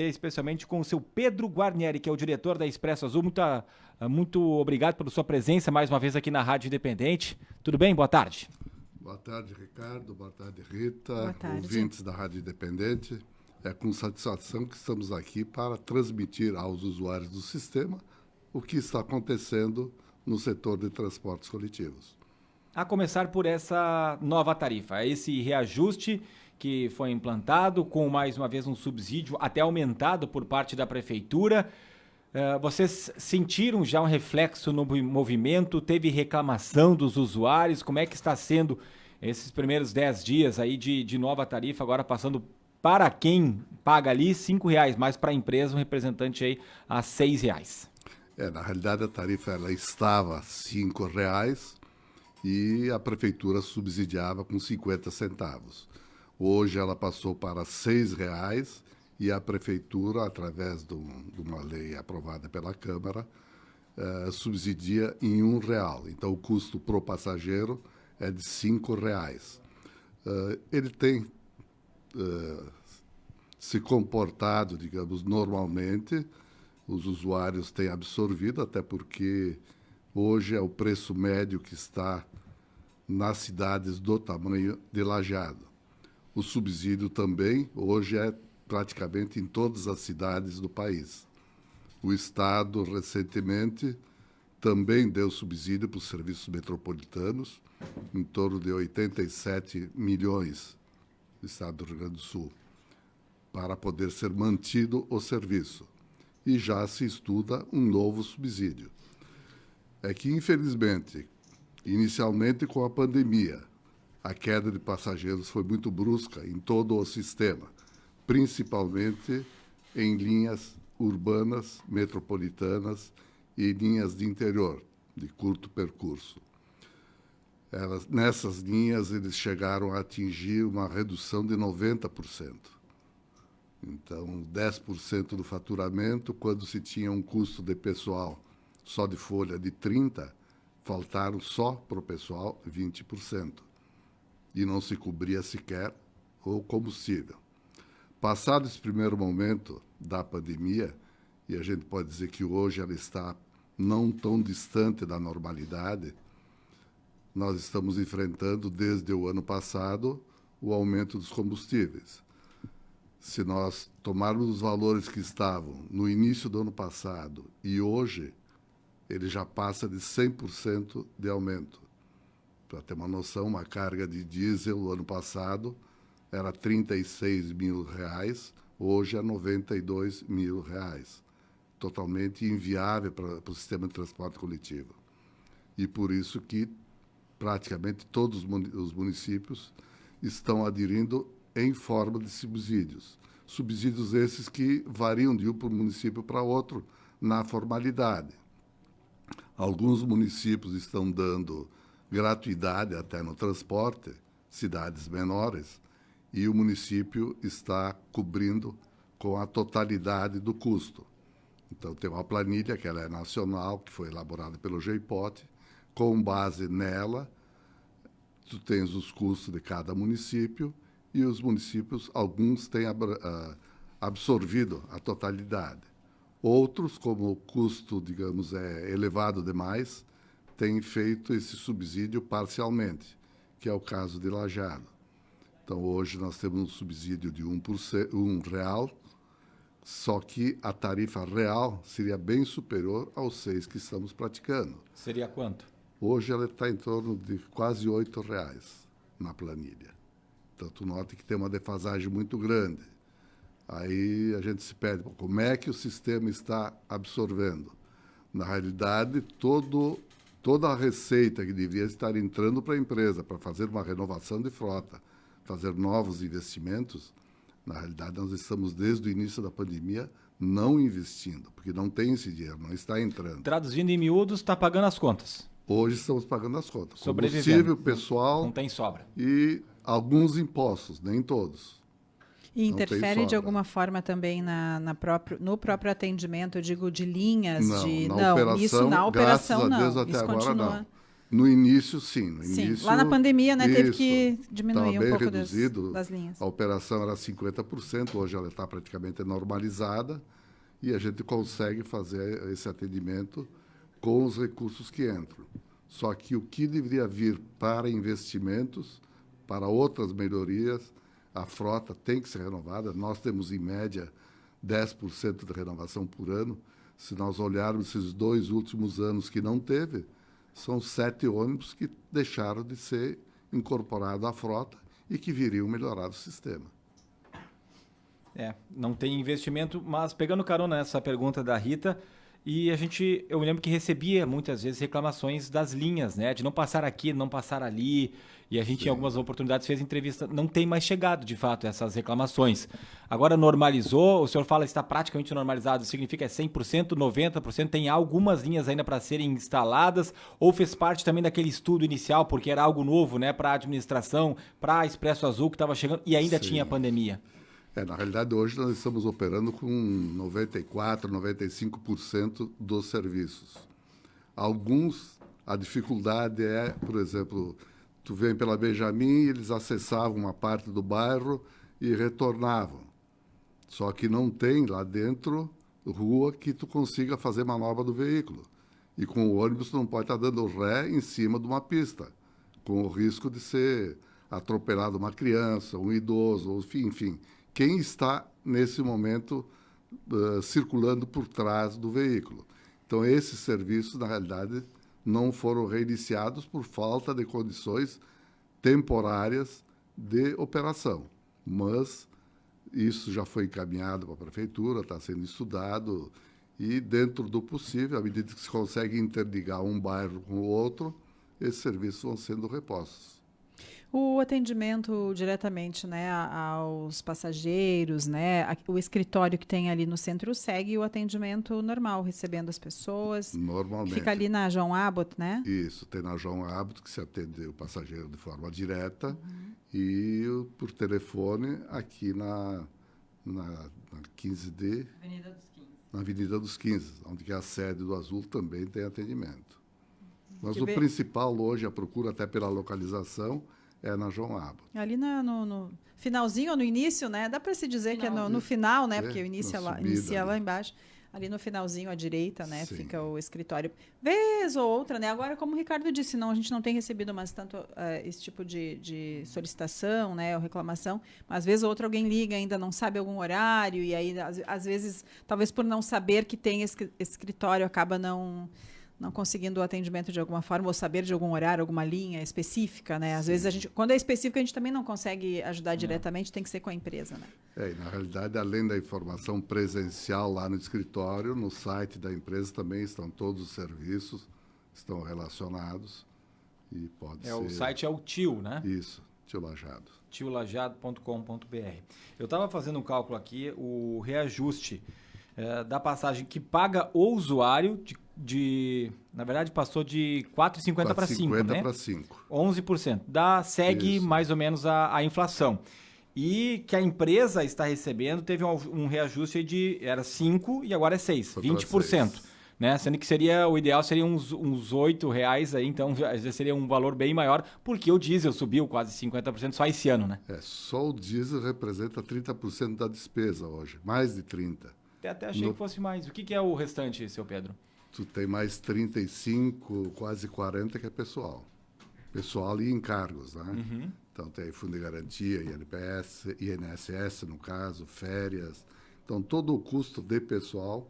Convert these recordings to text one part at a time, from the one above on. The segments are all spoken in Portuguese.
Especialmente com o seu Pedro Guarnieri, que é o diretor da Expresso Azul. Muito obrigado pela sua presença mais uma vez aqui na Rádio Independente. Tudo bem? Boa tarde. Boa tarde, Ricardo. Boa tarde, Rita. Boa tarde. Ouvintes da Rádio Independente. É com satisfação que estamos aqui para transmitir aos usuários do sistema o que está acontecendo no setor de transportes coletivos. A começar por essa nova tarifa, esse reajuste que foi implantado com, mais uma vez, um subsídio até aumentado por parte da Prefeitura. Vocês sentiram já um reflexo no movimento? Teve reclamação dos usuários? Como é que está sendo esses primeiros 10 dias aí de nova tarifa, agora passando para quem paga ali R$5, mas para a empresa um representante aí a R$6? Na realidade, a tarifa ela estava a R$5 e a Prefeitura subsidiava com 50 centavos. Hoje ela passou para R$6 e a Prefeitura, através de uma lei aprovada pela Câmara, subsidia em R$1. Então, o custo pro passageiro é de R$5. Ele tem se comportado, digamos, normalmente. Os usuários têm absorvido, até porque hoje é o preço médio que está nas cidades do tamanho de Lajeado. O subsídio também, hoje, é praticamente em todas as cidades do país. O Estado, recentemente, também deu subsídio para os serviços metropolitanos, em torno de 87 milhões do Estado do Rio Grande do Sul, para poder ser mantido o serviço. E já se estuda um novo subsídio. É que, infelizmente, inicialmente com a pandemia, a queda de passageiros foi muito brusca em todo o sistema, principalmente em linhas urbanas, metropolitanas e linhas de interior, de curto percurso. Nessas linhas, eles chegaram a atingir uma redução de 90%. Então, 10% do faturamento, quando se tinha um custo de pessoal só de folha de 30%, faltaram só para o pessoal 20%. E não se cobria sequer o combustível. Passado esse primeiro momento da pandemia, e a gente pode dizer que hoje ela está não tão distante da normalidade, nós estamos enfrentando, desde o ano passado, o aumento dos combustíveis. Se nós tomarmos os valores que estavam no início do ano passado e hoje, ele já passa de 100% de aumento. Para ter uma noção, uma carga de diesel no ano passado era R$36 mil, hoje é R$92 mil. Totalmente inviável para o sistema de transporte coletivo. E por isso que praticamente todos os municípios estão aderindo em forma de subsídios. Subsídios esses que variam de um município para outro na formalidade. Alguns municípios estão dando gratuidade até no transporte, cidades menores, e o município está cobrindo com a totalidade do custo. Então, tem uma planilha que ela é nacional, que foi elaborada pelo GEIPOT, com base nela, tu tens os custos de cada município e os municípios, alguns têm absorvido a totalidade. Outros, como o custo, digamos, é elevado demais, têm feito esse subsídio parcialmente, que é o caso de Lajeado. Então, hoje nós temos um subsídio de R$1, só que a tarifa real seria bem superior aos 6 que estamos praticando. Seria quanto? Hoje ela está em torno de quase R$8 na planilha. Então, tu nota que tem uma defasagem muito grande. Aí a gente se pede, como é que o sistema está absorvendo? Na realidade, toda a receita que devia estar entrando para a empresa para fazer uma renovação de frota, fazer novos investimentos, na realidade nós estamos desde o início da pandemia não investindo, porque não tem esse dinheiro, não está entrando. Traduzindo em miúdos, está pagando as contas. Hoje estamos pagando as contas. Sobrevivendo. Combustível, pessoal... Não tem sobra. E alguns impostos, nem todos. E interfere de alguma forma também no próprio atendimento, eu digo, de linhas? Não, de na não, operação, isso na operação graças a não. Deus, até isso agora continua... não. No início, sim. No Sim, início, lá na pandemia, né, teve que diminuir um pouco das linhas. A operação era 50%, hoje ela está praticamente normalizada e a gente consegue fazer esse atendimento com os recursos que entram. Só que o que deveria vir para investimentos, para outras melhorias, a frota tem que ser renovada. Nós temos, em média, 10% de renovação por ano. Se nós olharmos esses 2 últimos anos que não teve, são 7 ônibus que deixaram de ser incorporados à frota e que viriam melhorar o sistema. Não tem investimento, mas pegando carona nessa pergunta da Rita, eu me lembro que recebia muitas vezes reclamações das linhas, né? De não passar aqui, não passar ali. E a gente, em algumas oportunidades, fez entrevista. Não tem mais chegado, de fato, essas reclamações. Agora normalizou, o senhor fala que está praticamente normalizado, significa 100%, 90%, tem algumas linhas ainda para serem instaladas, ou fez parte também daquele estudo inicial, porque era algo novo, né? Para a administração, para a Expresso Azul que estava chegando e ainda tinha pandemia. Na realidade, hoje nós estamos operando com 94%, 95% dos serviços. Alguns, a dificuldade é, por exemplo, tu vem pela Benjamin, eles acessavam uma parte do bairro e retornavam. Só que não tem lá dentro rua que tu consiga fazer manobra do veículo. E com o ônibus tu não pode estar dando ré em cima de uma pista, com o risco de ser atropelado uma criança, um idoso, enfim. Quem está, nesse momento, circulando por trás do veículo. Então, esses serviços, na realidade, não foram reiniciados por falta de condições temporárias de operação. Mas isso já foi encaminhado para a prefeitura, está sendo estudado e, dentro do possível, à medida que se consegue interligar um bairro com o outro, esses serviços vão sendo repostos. O atendimento diretamente, né, aos passageiros, né, o escritório que tem ali no centro segue o atendimento normal, recebendo as pessoas. Normalmente. Fica ali na João Abbott, né? Isso, tem na João Abbott que se atende o passageiro de forma direta e por telefone aqui na 15D. Avenida dos 15. Na Avenida dos 15, onde que é a sede do Azul também tem atendimento. Mas o principal hoje, a procura até pela localização, é na João Abbott. Ali no finalzinho ou no início, né? Dá para se dizer que é no final, né? Porque o inicia lá embaixo. Ali no finalzinho à direita, né? Sim. Fica o escritório. Vez ou outra, né? Agora, como o Ricardo disse, não, a gente não tem recebido mais tanto esse tipo de solicitação, né? Ou reclamação. Mas, às vezes, ou outra alguém liga, ainda não sabe algum horário. E aí, às vezes, talvez por não saber que tem esse escritório, acaba não conseguindo o atendimento de alguma forma, ou saber de algum horário, alguma linha específica, né? Às vezes, quando é específico, a gente também não consegue ajudar diretamente, tem que ser com a empresa, né? E na realidade, além da informação presencial lá no escritório, no site da empresa também estão todos os serviços, estão relacionados e pode ser... O site é o TIO, né? Isso, Tio Lajado. tiolajado.com.br. Eu estava fazendo um cálculo aqui, o reajuste da passagem que paga o usuário na verdade, passou de 4,50 para 5, né? 4,50 para 5. 11%. Segue Isso. mais ou menos a inflação. E que a empresa está recebendo, teve um reajuste era 5 e agora é 6, 20%. Né? Sendo que o ideal seria uns R$8 aí, então seria um valor bem maior, porque o diesel subiu quase 50% só esse ano, né? Só o diesel representa 30% da despesa hoje, mais de 30%. Até achei que fosse mais. O que é o restante, seu Pedro? Tu tem mais 35, quase 40 que é pessoal. Pessoal e encargos, né? Uhum. Então tem fundo de garantia, INSS no caso, férias. Então todo o custo de pessoal,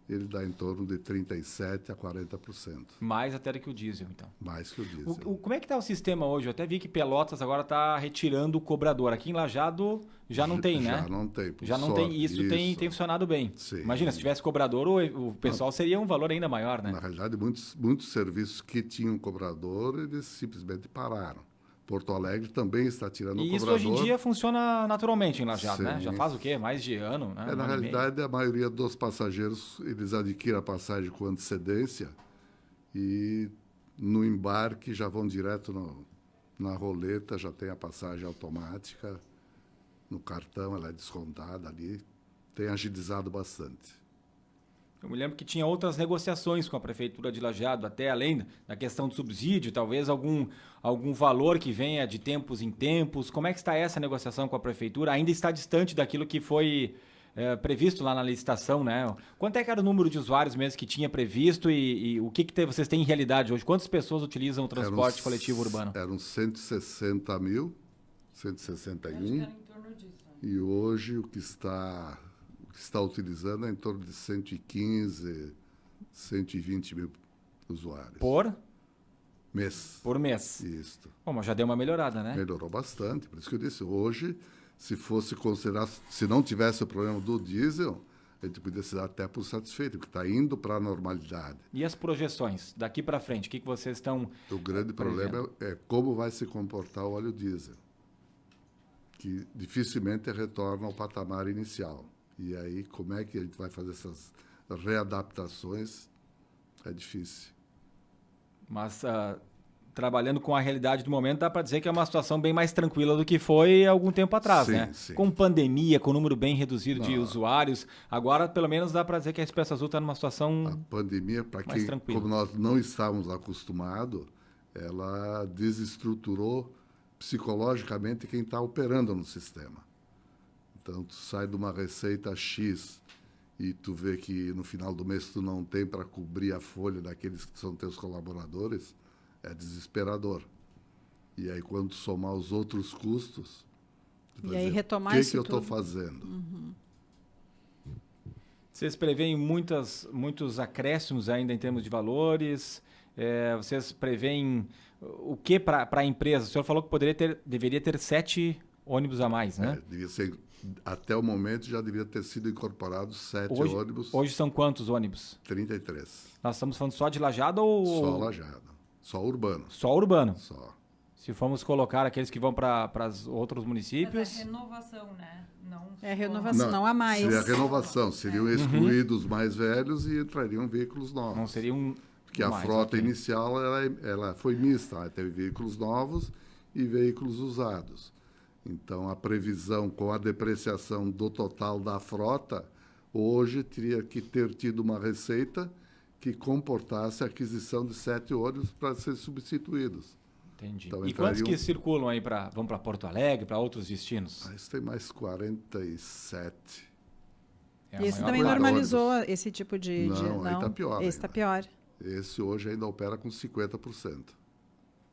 ele dá em torno de 37% a 40%. Mais até do que o diesel, então. Mais que o diesel. Como é que está o sistema hoje? Eu até vi que Pelotas agora está retirando o cobrador. Aqui em Lajeado já não tem, né? Já não tem. Já não tem. Isso tem funcionado bem. Sim. Imagina, se tivesse cobrador, o pessoal seria um valor ainda maior, né? Na realidade, muitos serviços que tinham cobrador, eles simplesmente pararam. Porto Alegre também está tirando o cobrador. E isso hoje em dia funciona naturalmente em Lajeado, né? Já faz o quê? Mais de ano, né? Na realidade, a maioria dos passageiros, eles adquirem a passagem com antecedência e no embarque já vão direto na roleta, já tem a passagem automática, no cartão ela é descontada ali, tem agilizado bastante. Eu me lembro que tinha outras negociações com a Prefeitura de Lajeado, até além da questão do subsídio, talvez algum valor que venha de tempos em tempos. Como é que está essa negociação com a Prefeitura? Ainda está distante daquilo que foi previsto lá na licitação, né? Quanto é que era o número de usuários mesmo que tinha previsto e o que vocês têm em realidade hoje? Quantas pessoas utilizam o transporte coletivo urbano? Eram 160 mil, 161. Acho que era em torno disso. E hoje o que está utilizando é em torno de 115, 120 mil usuários. Por mês. Por mês. Isso. Bom, mas já deu uma melhorada, né? Melhorou bastante. Por isso que eu disse, hoje, se fosse considerar, se não tivesse o problema do diesel, a gente podia se dar até por satisfeito, porque está indo para a normalidade. E as projeções daqui para frente? O que vocês estão O grande problema é como vai se comportar o óleo diesel, que dificilmente retorna ao patamar inicial. E aí, como é que a gente vai fazer essas readaptações? É difícil. Mas trabalhando com a realidade do momento, dá para dizer que é uma situação bem mais tranquila do que foi algum tempo atrás, Sim, né? sim. Com pandemia, com número bem reduzido de usuários. Agora, pelo menos, dá para dizer que a Expresso Azul está numa situação A pandemia, para mais quem, tranquila. como nós não estávamos acostumados, ela desestruturou psicologicamente quem está operando no sistema. Então, tu sai de uma receita X e tu vê que no final do mês tu não tem para cobrir a folha daqueles que são teus colaboradores, é desesperador. E aí, quando tu somar os outros custos, tu E vai aí dizer, retomar o que isso que eu estou tudo. fazendo? Vocês preveem muitos acréscimos ainda em termos de valores? Vocês preveem o que para a empresa? O senhor falou que deveria ter 7 ônibus a mais, né? Devia ser, até o momento já devia ter sido incorporados 7 ônibus, Hoje são quantos ônibus? 33. Nós estamos falando só de Lajeado ou Só Lajeado. Só urbano. só urbano? Só. Se formos colocar aqueles que vão para os outros Mas municípios, é renovação, né? Não É renovação, não há mais. Seria a renovação. Seriam excluídos os mais velhos e entrariam veículos novos. não seria um Porque a mais, frota ok. inicial ela foi mista. Ela teve veículos novos e veículos usados. Então, a previsão com a depreciação do total da frota, hoje teria que ter tido uma receita que comportasse a aquisição de 7 ônibus para serem substituídos. Entendi. Então, E quantos entrariam- que circulam aí vão para Porto Alegre, para outros destinos? Mas tem mais 47. É a E esse maior também parte. normalizou esse tipo de... Não, aí tá pior Esse está ainda. pior. Esse hoje ainda opera com 50%.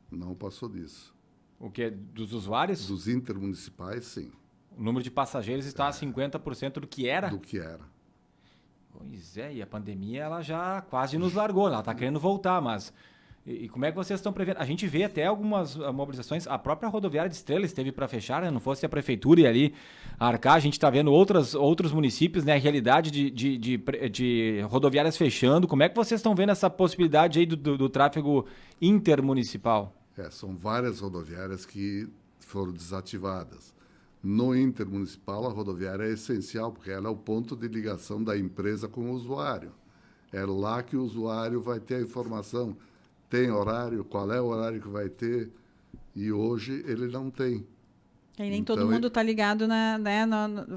Não passou disso. O que? Dos usuários? Dos intermunicipais, sim, O número de passageiros está a 50% do que era? do que era. Pois é, e a pandemia ela já quase nos largou, ela está querendo voltar, mas... E como é que vocês estão prevendo? A gente vê até algumas mobilizações, a própria rodoviária de Estrela esteve para fechar, né? Não fosse a prefeitura e ali arcar, a gente está vendo outros municípios, né? A realidade de rodoviárias fechando. Como é que vocês estão vendo essa possibilidade aí do tráfego intermunicipal? São várias rodoviárias que foram desativadas. No intermunicipal, a rodoviária é essencial, porque ela é o ponto de ligação da empresa com o usuário. É lá que o usuário vai ter a informação. Tem horário, qual é o horário que vai ter, e hoje ele não tem. E nem Então, todo mundo está ligado,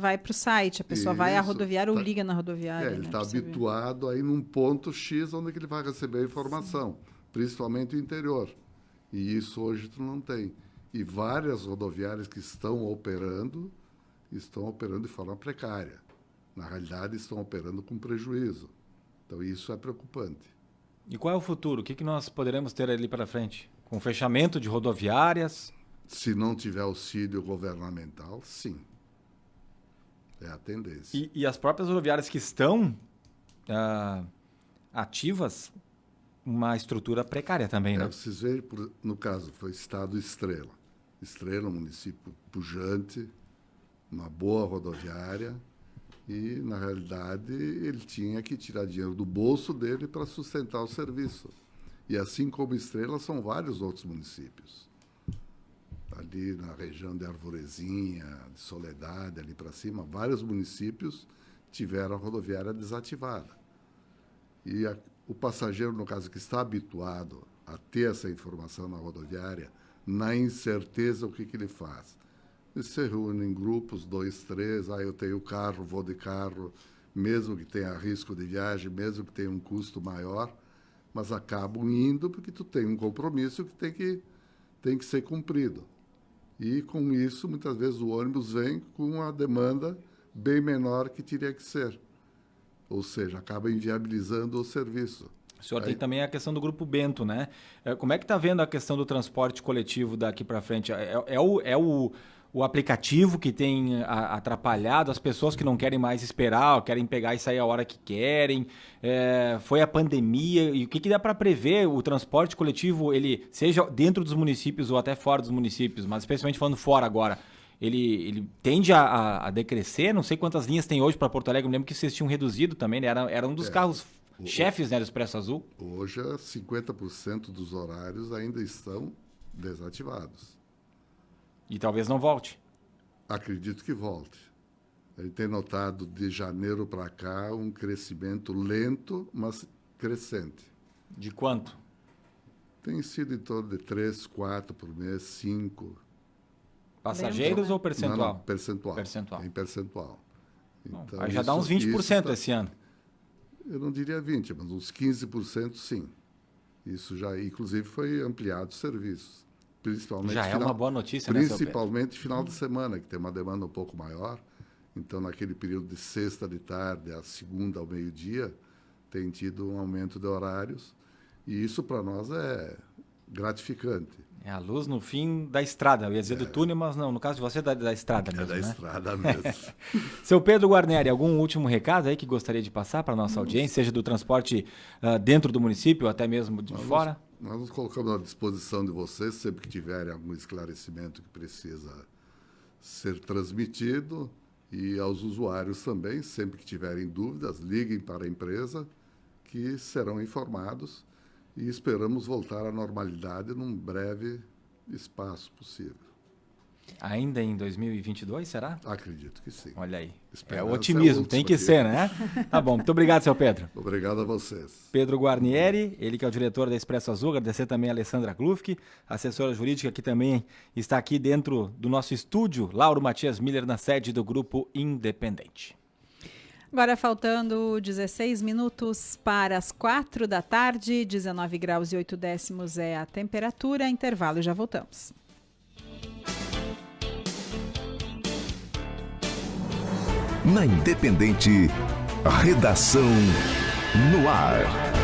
vai para o site. A pessoa vai à Isso, rodoviária ou tá- liga na rodoviária. ele né, está pra saber. habituado a ir num ponto X onde que ele vai receber a informação, principalmente o interior. E isso hoje tu não tem. E várias rodoviárias que estão operando de forma precária. Na realidade, estão operando com prejuízo. Então, isso é preocupante. E qual é o futuro? O que nós poderemos ter ali para frente? Com o fechamento de rodoviárias? Se não tiver auxílio governamental, sim. É a tendência. E as próprias rodoviárias que estão ativas, uma estrutura precária também, né? Vocês veem, no caso, foi Estado Estrela. Estrela, um município pujante, uma boa rodoviária, e, na realidade, ele tinha que tirar dinheiro do bolso dele para sustentar o serviço. E, assim como Estrela, são vários outros municípios. Ali na região de Arvorezinha, de Soledade, ali para cima, vários municípios tiveram a rodoviária desativada. E o passageiro, no caso, que está habituado a ter essa informação na rodoviária, na incerteza, o que ele faz? Eles se reúnem em grupos, 2, 3, eu tenho carro, vou de carro, mesmo que tenha risco de viagem, mesmo que tenha um custo maior, mas acabam indo porque tu tem um compromisso que tem que ser cumprido. E com isso, muitas vezes o ônibus vem com uma demanda bem menor que teria que ser. Ou seja, acaba inviabilizando o serviço. O senhor tem também a questão do Grupo Bento, né? Como é que está vendo a questão do transporte coletivo daqui para frente? O aplicativo que tem atrapalhado as pessoas que não querem mais esperar, querem pegar e sair a hora que querem? Foi a pandemia? E o que dá para prever? O transporte coletivo, ele seja dentro dos municípios ou até fora dos municípios, mas especialmente falando fora agora, ele tende a decrescer? Não sei quantas linhas tem hoje para Porto Alegre. Eu lembro que vocês tinham reduzido também, né? Era um dos carros chefes, né, do Expresso Azul. Hoje, 50% dos horários ainda estão desativados. E talvez não volte. Acredito que volte. A gente tem notado de janeiro para cá um crescimento lento, mas crescente. De quanto? Tem sido em torno de 3, 4 por mês, 5. Passageiros Lento, né? ou percentual? Não, percentual. Percentual. Em percentual. Bom, Então, aí já dá uns 20% esse ano. Eu não diria 20%, mas uns 15% sim. Isso já, inclusive, foi ampliado os serviços. Principalmente Já é uma boa notícia, né, seu Pedro? Principalmente final de semana, que tem uma demanda um pouco maior. Então, naquele período de sexta de tarde a segunda ao meio-dia, tem tido um aumento de horários. E isso, para nós, é gratificante. É a luz no fim da estrada. Eu ia dizer do túnel, mas não, no caso de você, da estrada mesmo, É da né? estrada mesmo. Seu Pedro Guarneri, algum último recado aí que gostaria de passar para a nossa audiência, seja do transporte dentro do município ou até mesmo de fora? Nós nos colocamos à disposição de vocês, sempre que tiverem algum esclarecimento que precisa ser transmitido, e aos usuários também, sempre que tiverem dúvidas, liguem para a empresa, que serão informados, e esperamos voltar à normalidade num breve espaço possível. Ainda em 2022, será? Acredito que sim. Olha aí. Esperança É o otimismo, última tem que aqui. ser, né? Tá bom, muito obrigado, seu Pedro. Obrigado a vocês. Pedro Guarnieri, ele que é o diretor da Expresso Azul, agradecer também a Alessandra Glufke, assessora jurídica que também está aqui dentro do nosso estúdio, Lauro Matias Miller, na sede do Grupo Independente. Agora faltando 16 minutos para as 4 da tarde, 19 graus e 8 décimos é a temperatura, intervalo, já voltamos. Na Independente, redação no ar.